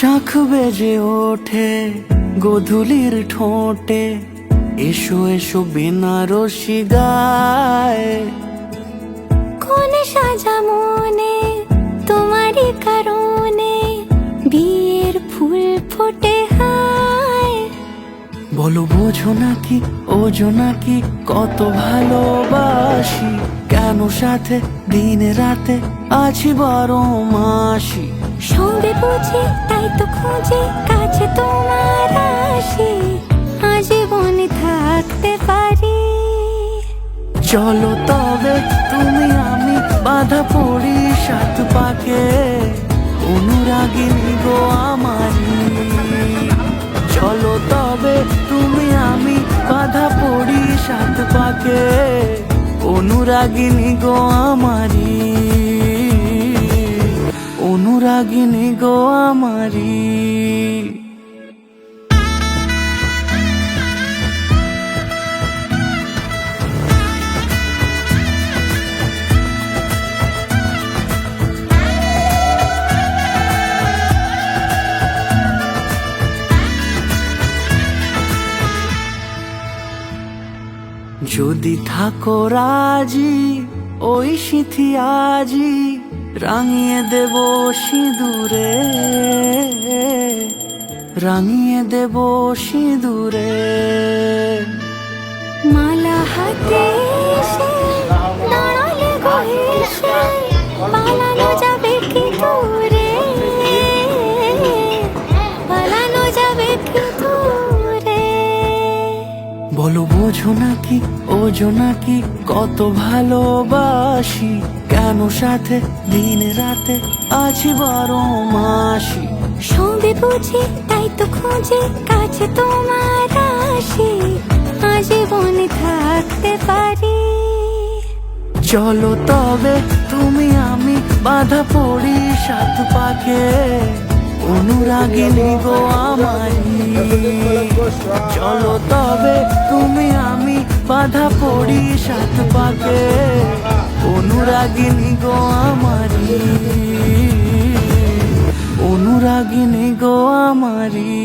শাখ বেজে ওঠে গোধূলির ঠোঁটে, এসো এসো বেনারসি গায়। কোন সাজা মনে তোমারই কারণে, বিয়ের ফুল ফোটে হায়। বলো বোঝো নাকি ওজো নাকি কত ভালোবাসি, কেন সাথে দিন রাতে আছি 12 মাসি। সঙ্গে বুঝি তাই তো খুঁজে কাছে তোমার আসি, আজীবনে থাকতে পারি। চলো তবে তুমি আমি বাঁধা পড়ি 7 পাকে, অনুরাগিনী গো আমারি। চলো তবে তুমি আমি বাঁধা পড়ি 7 পাকে, অনুরাগিনী গো আমারি, অনুরাগিনী গো আমারি। যদি থাকো রাজি ওই সিঁথি আজি, রাঙিয়ে দেব সিঁদুরে, রাঙিয়ে দেব সিঁদুরে। মালা হাতে এসে দাঁড়ালে গো হেসে, পালানো যাবে কি দূরে, পালানো যাবে কি দূরে। বলো বোঝো নাকি ওজো নাকি কত ভালোবাসি, কেন সাথে দিন রাতে আছি 12 মাসি। সঙ্গে বুঝি তাই তো খুঁজে কাছে তোমার আসি, আজীবনে থাকতে পারি। চলো তবে তুমি আমি বাঁধা পড়ি 7 পাকে, অনুরাগিনী গো আমারি। চলো তবে তুমি আমি বাঁধা পড়ি 7 পাকে, অনুরাগিনী গো আমারি, অনুরাগিনী গো আমারি।